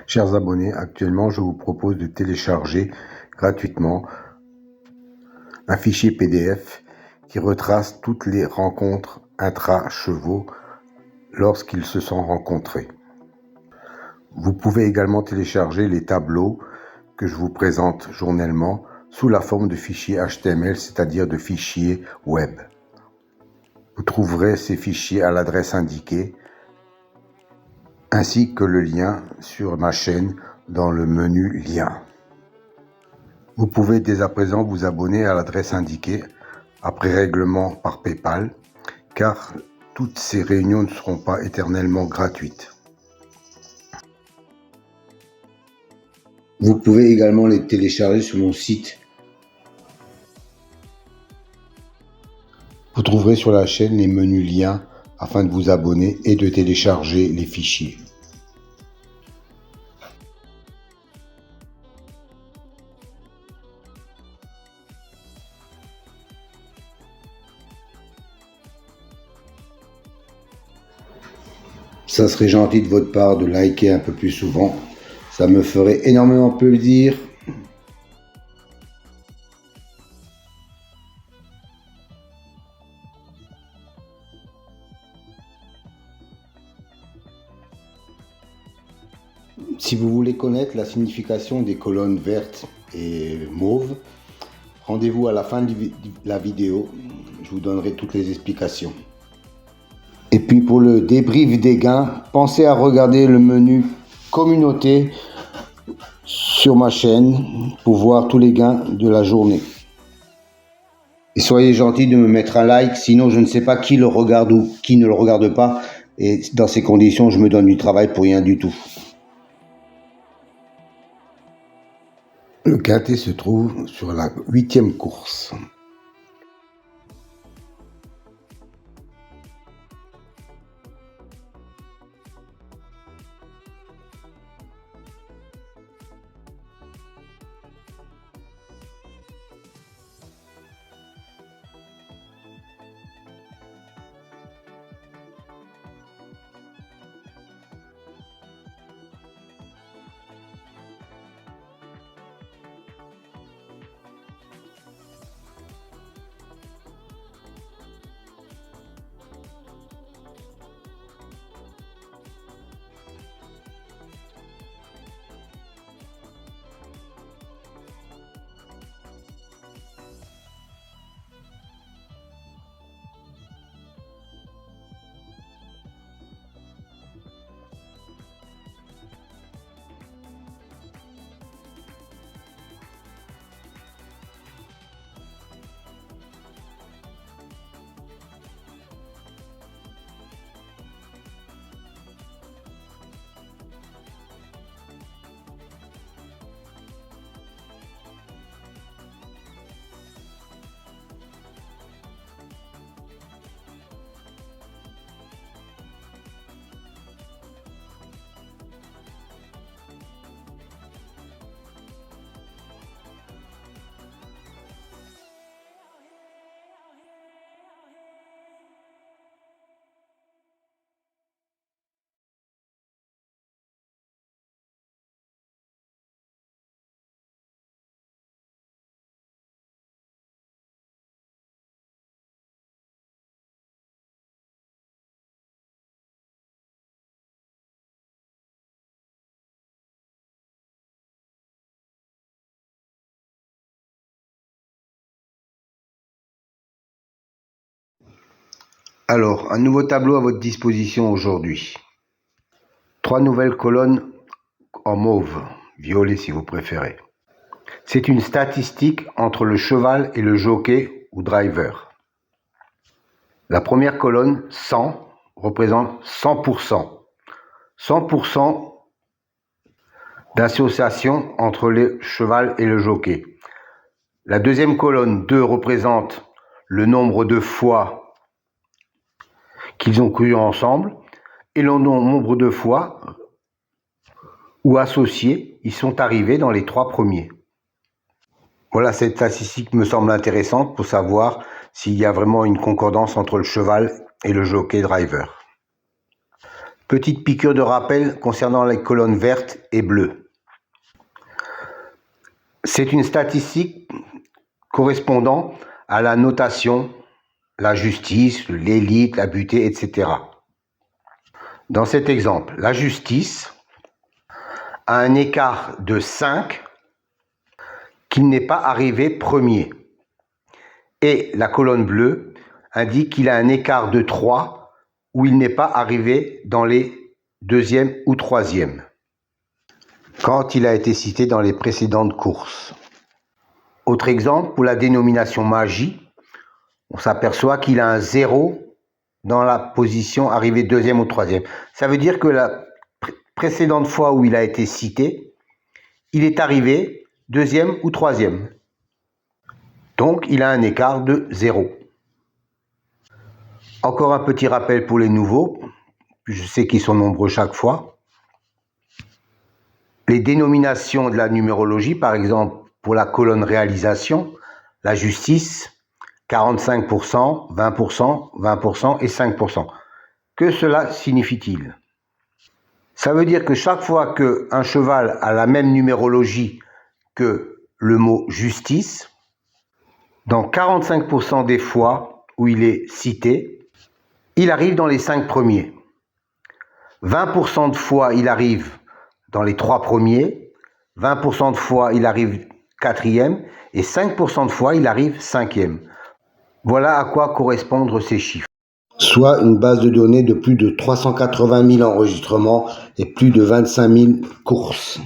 Chers abonnés, actuellement je vous propose de télécharger gratuitement un fichier PDF qui retrace toutes les rencontres intra-chevaux lorsqu'ils se sont rencontrés. Vous pouvez également télécharger les tableaux que je vous présente journellement sous la forme de fichiers HTML, c'est-à-dire de fichiers web. Vous trouverez ces fichiers à l'adresse indiquée, ainsi que le lien sur ma chaîne dans le menu Liens. Vous pouvez dès à présent vous abonner à l'adresse indiquée après règlement par PayPal, car toutes ces réunions ne seront pas éternellement gratuites. Vous pouvez également les télécharger sur mon site. Vous trouverez sur la chaîne les menus liens afin de vous abonner et de télécharger les fichiers. Ça serait gentil de votre part de liker un peu plus souvent. Ça me ferait énormément plaisir. Si vous voulez connaître la signification des colonnes vertes et mauves, rendez-vous à la fin de la vidéo. Je vous donnerai toutes les explications. Et puis pour le débrief des gains, pensez à regarder le menu communauté sur ma chaîne pour voir tous les gains de la journée. Et soyez gentils de me mettre un like, sinon je ne sais pas qui le regarde ou qui ne le regarde pas. Et dans ces conditions, je me donne du travail pour rien du tout. Le quintet se trouve sur la 8e course. Alors, un nouveau tableau à votre disposition aujourd'hui. 3 nouvelles colonnes en mauve, violet si vous préférez. C'est une statistique entre le cheval et le jockey ou driver. La première colonne, 100, représente 100%. 100% d'association entre le cheval et le jockey. La deuxième colonne, 2, représente le nombre de fois qu'ils ont couru ensemble et le nombre de fois où associés ils sont arrivés dans les 3 premiers. Voilà, cette statistique me semble intéressante pour savoir s'il y a vraiment une concordance entre le cheval et le jockey driver. Petite piqûre de rappel concernant les colonnes vertes et bleues. C'est une statistique correspondant à la notation, la justice, l'élite, la butée, etc. Dans cet exemple, la justice a un écart de 5 qu'il n'est pas arrivé premier. Et la colonne bleue indique qu'il a un écart de 3 où il n'est pas arrivé dans les deuxième ou troisième, quand il a été cité dans les précédentes courses. Autre exemple, pour la dénomination magie, on s'aperçoit qu'il a un 0 dans la position arrivée deuxième ou troisième. Ça veut dire que la précédente fois où il a été cité, il est arrivé deuxième ou troisième. Donc, il a un écart de 0. Encore un petit rappel pour les nouveaux, je sais qu'ils sont nombreux chaque fois. Les dénominations de la numérologie, par exemple, pour la colonne réalisation, la justice, 45%, 20%, 20% et 5%. Que cela signifie-t-il? Ça veut dire que chaque fois qu'un cheval a la même numérologie que le mot justice, dans 45% des fois où il est cité, il arrive dans les 5 premiers. 20% de fois, il arrive dans les 3 premiers. 20% de fois, il arrive 4e. Et 5% de fois, il arrive 5e. Voilà à quoi correspondent ces chiffres. Soit une base de données de plus de 380 000 enregistrements et plus de 25 000 courses.